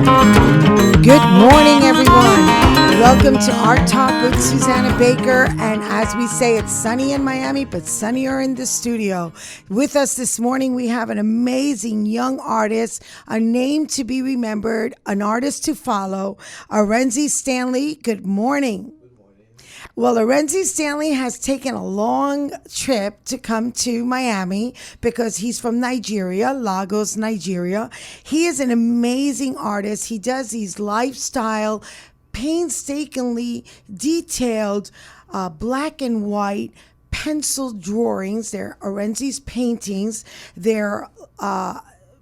Good morning, everyone. Welcome to Art Talk with Susana Baker. And as we say, it's sunny in Miami, but sunnier in the studio. With us this morning, we have an amazing young artist, a name to be remembered, an artist to follow, Arinze Stanley. Good morning. Well, Arinze Stanley has taken a long trip to come to Miami because he's from Nigeria, Lagos, Nigeria. He is an amazing artist. He does these lifestyle, painstakingly detailed, black and white pencil drawings. They're Arinze's paintings. They're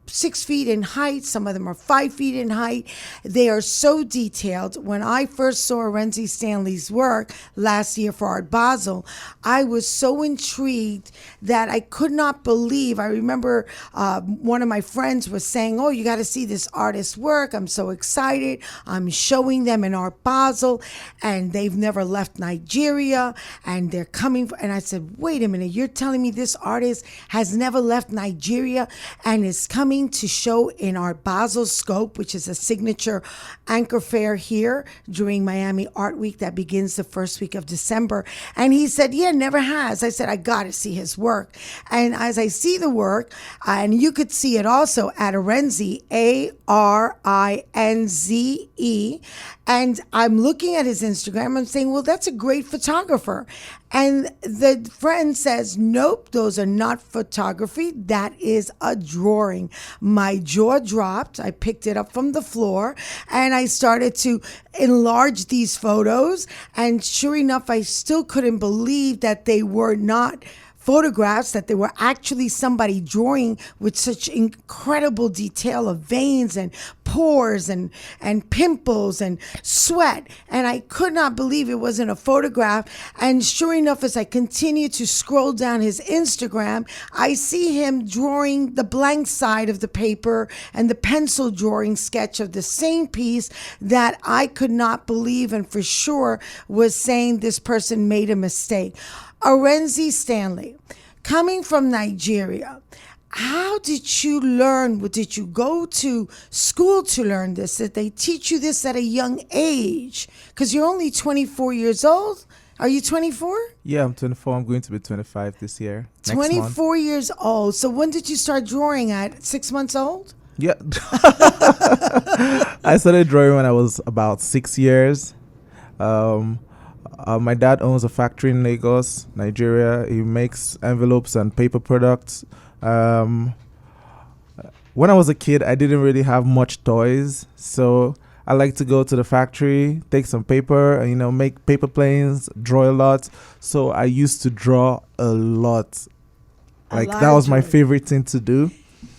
6 feet in height. Some of them are 5 feet in height. They are so detailed. When I first saw Arinze Stanley's work last year for Art Basel, I was so intrigued that I could not believe. I remember one of my friends was saying, "Oh, you got to see this artist's work. I'm so excited. I'm showing them in Art Basel, and they've never left Nigeria, and they're coming." And I said, "Wait a minute. You're telling me this artist has never left Nigeria and is coming to show in our Basel Scope, which is a signature anchor fair here during Miami Art Week that begins the first week of December." And he said, "Yeah, never has." I said, "I got to see his work." And as I see the work, and you could see it also at Arinze, Arinze, and I'm looking at his Instagram, I'm saying, "Well, that's a great photographer." And the friend says, "Nope, those are not photography. That is a drawing." My jaw dropped. I picked it up from the floor and I started to enlarge these photos. And sure enough, I still couldn't believe that they were not photographs, that they were actually somebody drawing with such incredible detail of veins and pores and pimples and sweat. And I could not believe it wasn't a photograph. And sure enough, as I continue to scroll down his Instagram, I see him drawing the blank side of the paper and the pencil drawing sketch of the same piece that I could not believe and for sure was saying this person made a mistake. Arinze Stanley, coming from Nigeria, how did you learn? Did you go to school to learn this? Did they teach you this at a young age? Because you're only 24 years old. Are you 24? Yeah, I'm 24. I'm going to be 25 this year. 24 years old. So when did you start drawing at 6 months old? Yeah. I started drawing when I was about 6 years. My dad owns a factory in Lagos, Nigeria. He makes envelopes and paper products. When I was a kid, I didn't really have much toys, so I like to go to the factory, take some paper, and, make paper planes, draw a lot. So I used to draw a lot. That was my favorite thing to do.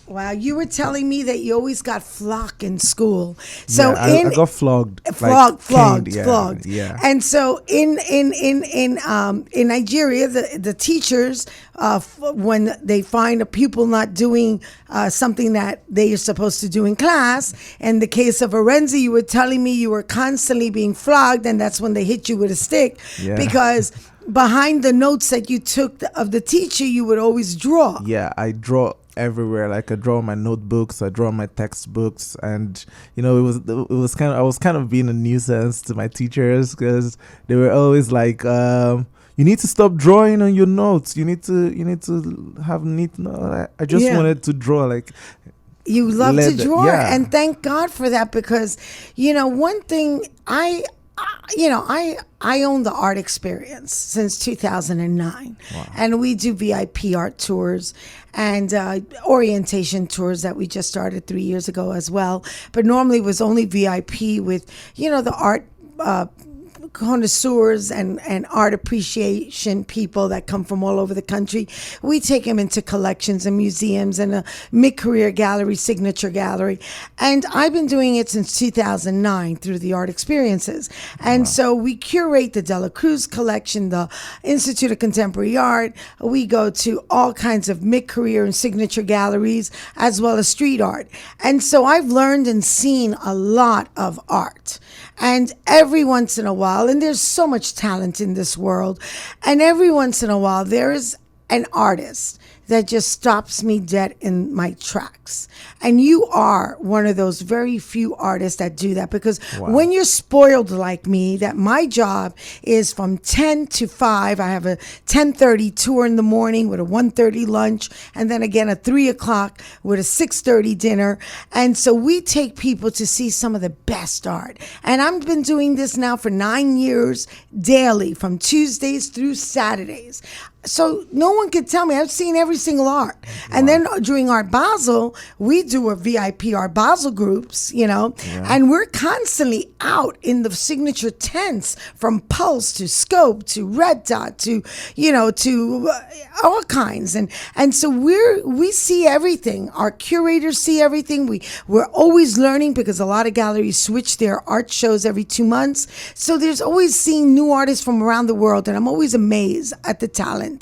Wow, you were telling me that you always got flogged in school. So yeah, I got flogged. Flogged. Yeah. And so in Nigeria, the teachers, when they find a pupil not doing something that they are supposed to do in class, in the case of Arinze, you were telling me you were constantly being flogged, and that's when they hit you with a stick. Yeah. Because behind the notes that you took of the teacher, you would always draw. Yeah, I draw everywhere. Like I draw my notebooks, I draw my textbooks, and it was kind of, I was kind of being a nuisance to my teachers because they were always like, "You need to stop drawing on your notes. You need to have neat." No, I just wanted to draw. Like you love to draw, and thank God for that because one thing I own the art experience since 2009. Wow. And we do VIP art tours and orientation tours that we just started 3 years ago as well. But normally it was only VIP with, the art connoisseurs and art appreciation people that come from all over the country. We take them into collections and museums and a mid-career gallery, signature gallery. And I've been doing it since 2009 through the art experiences. And so we curate the Dela Cruz collection, the Institute of Contemporary Art. We go to all kinds of mid-career and signature galleries, as well as street art. And so I've learned and seen a lot of art. And every once in a while, and there's so much talent in this world, and every once in a while there is an artist that just stops me dead in my tracks. And you are one of those very few artists that do that, because when you're spoiled like me, that my job is from 10 to 5. I have a 10:30 tour in the morning with a 1:30 lunch, and then again a 3 o'clock with a 6:30 dinner. And so we take people to see some of the best art. And I've been doing this now for 9 years daily, from Tuesdays through Saturdays. So no one can tell me. I've seen every single art. And then during Art Basel, we do a VIP Art Basel groups, and we're constantly out in the signature tents, from Pulse to Scope to Red Dot to, to all kinds. And so we see everything. Our curators see everything. We're always learning, because a lot of galleries switch their art shows every 2 months. So there's always seeing new artists from around the world, and I'm always amazed at the talent.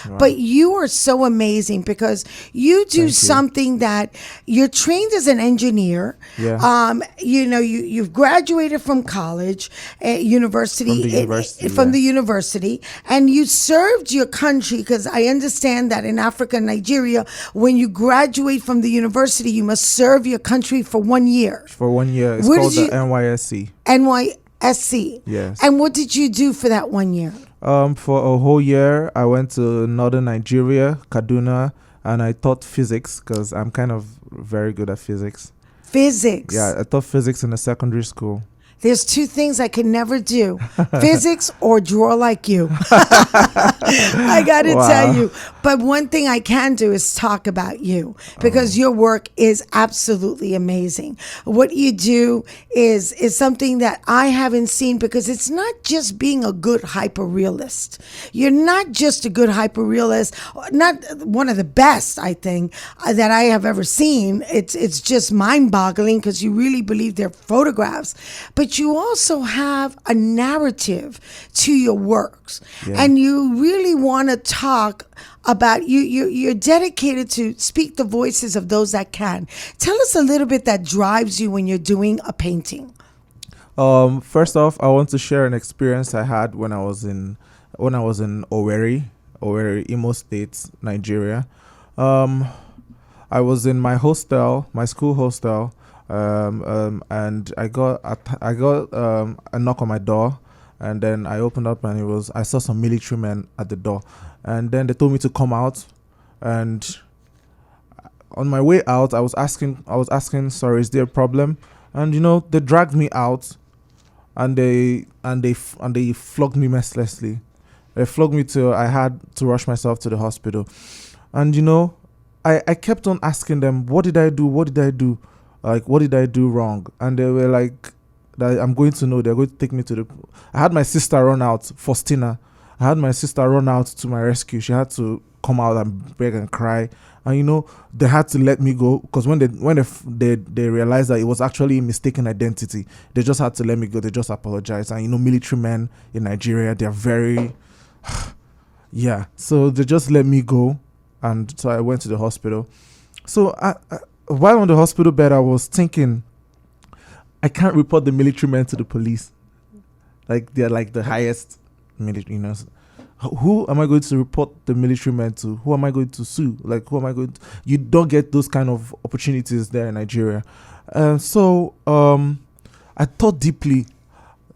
Wow. But you are so amazing, because you do something that you're trained as an engineer. Yeah. You've graduated from college, university, from the university, and you served your country, because I understand that in Africa and Nigeria, when you graduate from the university, you must serve your country for 1 year. For 1 year. It's called the NYSC. NYSC. Yes. And what did you do for that 1 year? For a whole year, I went to northern Nigeria, Kaduna, and I taught physics, because I'm kind of very good at physics. Physics? Yeah, I taught physics in a secondary school. There's two things I can never do: physics or draw like you. I got to tell you. But one thing I can do is talk about you, because your work is absolutely amazing. What you do is something that I haven't seen, because it's not just being a good hyperrealist. You're not just a good hyperrealist, not one of the best, I think, that I have ever seen. It's just mind-boggling, because you really believe they're photographs. But you also have a narrative to your works, and you really want to talk about you're dedicated to speak the voices of those that can. Tell us a little bit that drives you when you're doing a painting. First off, I want to share an experience I had when I was in Owerri, Imo State, Nigeria. I was in my school hostel. And I got a knock on my door, and then I opened up, and I saw some military men at the door, and then they told me to come out. And on my way out, I was asking, sorry, is there a problem? And they dragged me out, and they flogged me mercilessly. They flogged me till I had to rush myself to the hospital. And I kept on asking them, what did I do? Like, what did I do wrong? And they were like, that I'm going to know. They're going to take me to I had my sister run out, Faustina. I had my sister run out to my rescue. She had to come out and beg and cry. And, they had to let me go, because when they realized that it was actually a mistaken identity, they just had to let me go. They just apologized. And, military men in Nigeria, they're very, yeah. So they just let me go. And so I went to the hospital. So while on the hospital bed, I was thinking, I can't report the military men to the police. Like, they're like the highest military, Who am I going to report the military men to? Who am I going to sue? Like, who am I going to... You don't get those kind of opportunities there in Nigeria. So I thought deeply.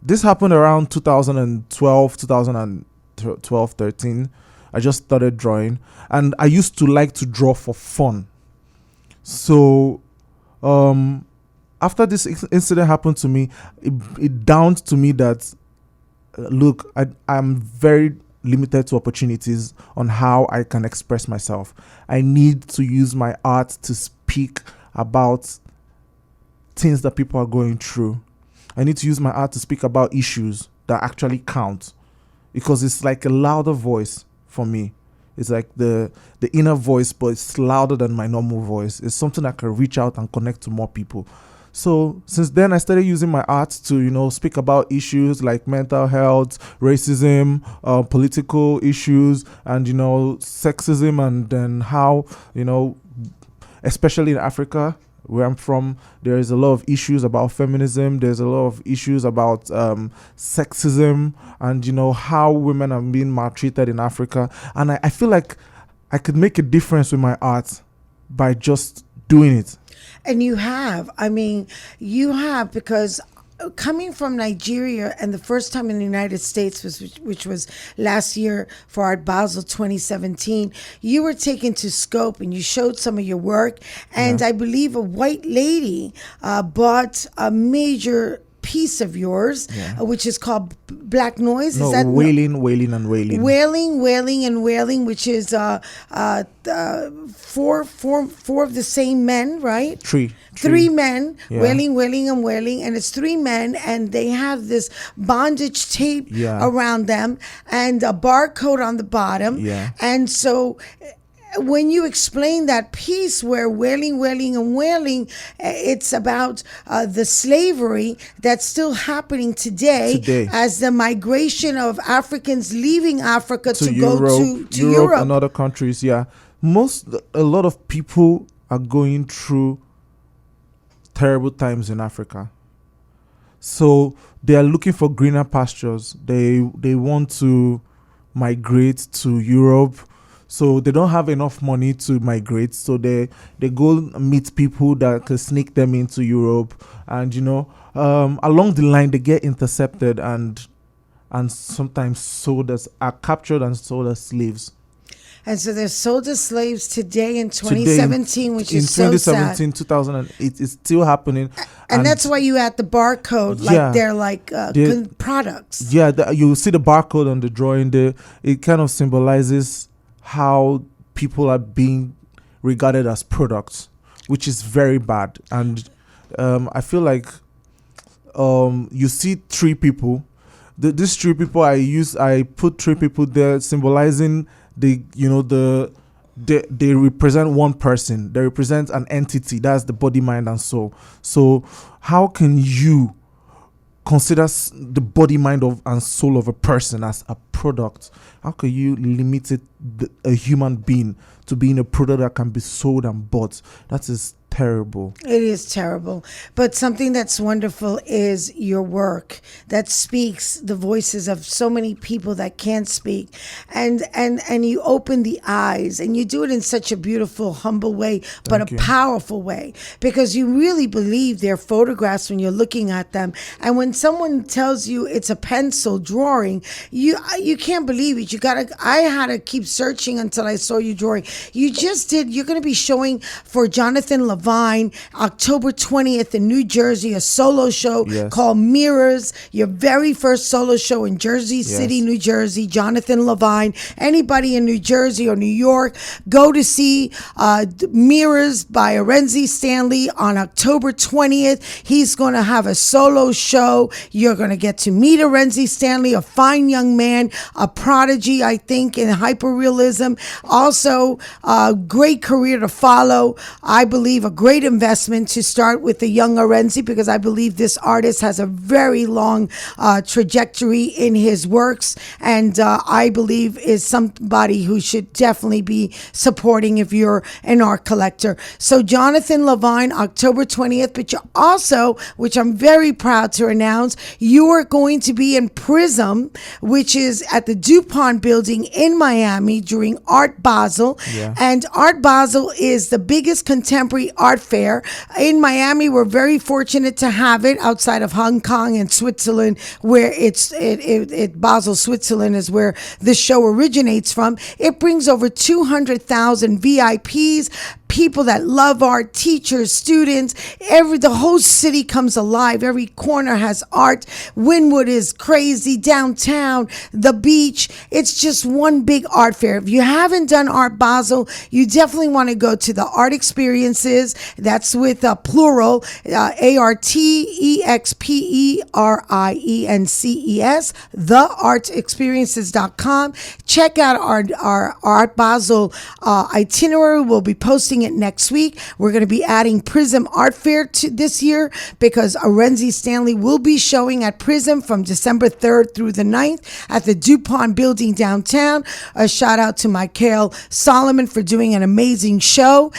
This happened around 2012, 13. I just started drawing. And I used to like to draw for fun. So, after this incident happened to me, it dawned to me that, look, I'm very limited to opportunities on how I can express myself. I need to use my art to speak about things that people are going through. I need to use my art to speak about issues that actually count, because it's like a louder voice for me. It's like the inner voice, but it's louder than my normal voice. It's something that can reach out and connect to more people. So since then, I started using my art to, speak about issues like mental health, racism, political issues, and, sexism, and then how, especially in Africa, where I'm from, there is a lot of issues about feminism. There's a lot of issues about sexism, and how women are being maltreated in Africa. And I feel like I could make a difference with my art by just doing it. And you have. I mean, you have, because coming from Nigeria, and the first time in the United States which was last year for Art Basel 2017, you were taken to Scope and you showed some of your work, and I believe a white lady bought a major piece of yours, which is called Black Noise. No, Is that wailing, wailing, and wailing. Wailing, and wailing, which is four of the same men, right? Three men, wailing, and wailing, and it's three men, and they have this bondage tape around them and a barcode on the bottom. And so when you explain that piece where wailing, and wailing, it's about the slavery that's still happening today as the migration of Africans leaving Africa to go to Europe and other countries. A lot of people are going through terrible times in Africa. So they are looking for greener pastures. They want to migrate to Europe. So they don't have enough money to migrate. So they go meet people that can sneak them into Europe. And, along the line, they get intercepted and sometimes are captured and sold as slaves. And so they're sold as slaves today in 2017, which is so sad. In 2017, 2008, it's still happening. And that's why you had the barcode, like they're like products. Yeah, you see the barcode on the drawing there. It kind of symbolizes how people are being regarded as products, which is very bad. And I feel like you see three people. These three people I put three people there symbolizing they represent one person. They represent an entity. That's the body, mind, and soul. So how can you consider the body, mind and soul of a person as a product? How can you limit a human being to being a product that can be sold and bought? That is terrible. It is terrible. But something that's wonderful is your work that speaks the voices of so many people that can't speak. And you open the eyes, and you do it in such a beautiful, humble way, but a powerful way, because you really believe they're photographs when you're looking at them. And when someone tells you it's a pencil drawing, you can't believe it. I had to keep searching until I saw you drawing. You're going to be showing for Jonathan Levine October 20th in New Jersey, a solo show called Mirrors, your very first solo show in Jersey City, New Jersey. Jonathan Levine. Anybody in New Jersey or New York, go to see Mirrors by Arinze Stanley on October 20th. He's going to have a solo show. You're going to get to meet Arinze Stanley, a fine young man, a prodigy, I think, in hyperrealism. Also, a great career to follow. I believe a great investment to start with the young Arinze, because I believe this artist has a very long trajectory in his works, and I believe is somebody who should definitely be supporting if you're an art collector. So Jonathan Levine, October 20th, but you also, which I'm very proud to announce, you are going to be in Prism, which is at the DuPont building in Miami during Art Basel. And Art Basel is the biggest contemporary art fair in Miami. We're very fortunate to have it outside of Hong Kong and Switzerland, where Basel, Switzerland is where the show originates from. It brings over 200,000 VIPs, people that love art, teachers, students. The whole city comes alive. Every corner has art. Wynwood is crazy. Downtown, the beach. It's just one big art fair. If you haven't done Art Basel, you definitely want to go to the Art Experiences. That's with a plural, ArtExperiences, theartexperiences.com. Check out our Art Basel itinerary. We'll be posting announcing it next week. We're going to be adding Prism Art Fair to this year because Arinze Stanley will be showing at Prism from December 3rd through the 9th at the DuPont building downtown. A shout out to Michael Solomon for doing an amazing show,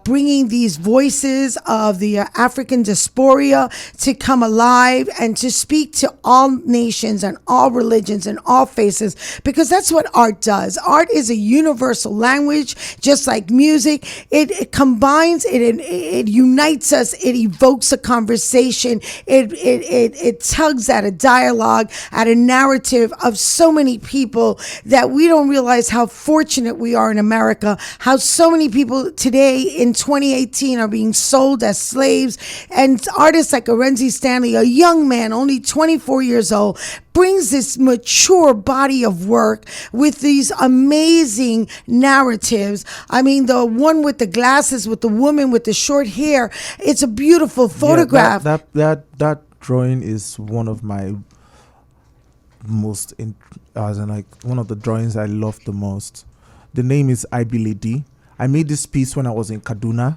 bringing these voices of the African diaspora to come alive and to speak to all nations and all religions and all faces, because that's what art does. Art is a universal language, just like music. It combines, it unites us, it evokes a conversation, it tugs at a dialogue, at a narrative of so many people that we don't realize how fortunate we are in America, how so many people today in 2018 are being sold as slaves. And artists like Arinze Stanley, a young man, only 24 years old, brings this mature body of work with these amazing narratives. I mean, the one with the glasses, with the woman with the short hair, it's a beautiful photograph. That drawing is one of my most, one of the drawings I love the most. The name is Ibilidi. I made this piece when I was in Kaduna.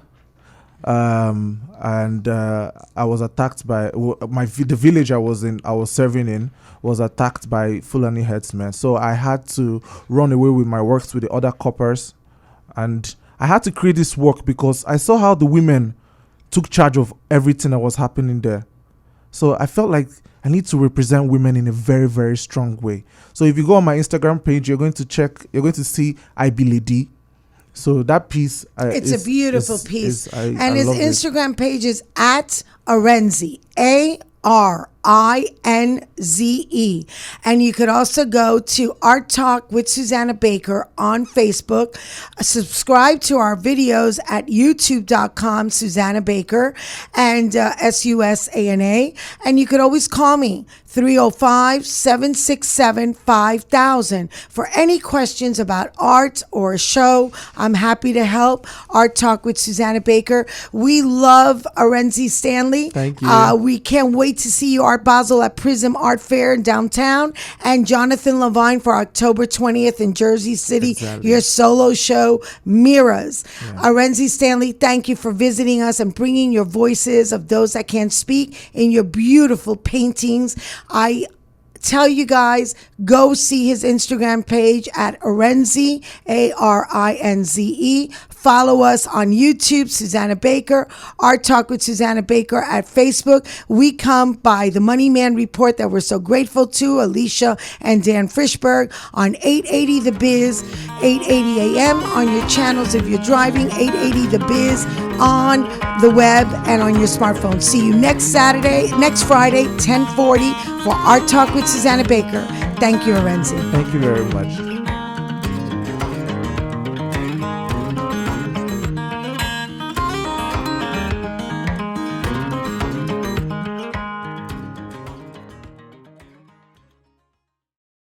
And I was attacked by the village I was serving in was attacked by Fulani herdsmen. So I had to run away with my works with the other coppers, and I had to create this work because I saw how the women took charge of everything that was happening there. So I felt like I need to represent women in a very, very strong way. So if you go on my Instagram page, you're going to see Ibilidi. So that piece, it's a beautiful piece. And his Instagram page is at Arinze, ARINZE. And you could also go to Art Talk with Susana Baker on Facebook. Subscribe to our videos at youtube.com, Susana Baker, and SUSANA. And you could always call me, 305-767-5000. For any questions about art or a show, I'm happy to help. Art Talk with Susana Baker. We love Arinze Stanley. Thank you. We can't wait to see you, Art Basel, at Prism Art Fair in downtown. And Jonathan Levine for October 20th in Jersey City. Exactly. Your solo show, Mirrors. Yeah. Arinze Stanley, thank you for visiting us and bringing your voices of those that can't speak in your beautiful paintings. I tell you guys, go see his Instagram page at Arinze, ARINZE. Follow us on YouTube, Susana Baker. Art Talk with Susana Baker at Facebook. We come by the Money Man Report that we're so grateful to, Alicia and Dan Frischberg, on 880 The Biz, 880 AM on your channels if you're driving, 880 The Biz on the web and on your smartphone. See you next Friday, 10:40 for Art Talk with Susana Baker. Thank you, Arinze. Thank you very much.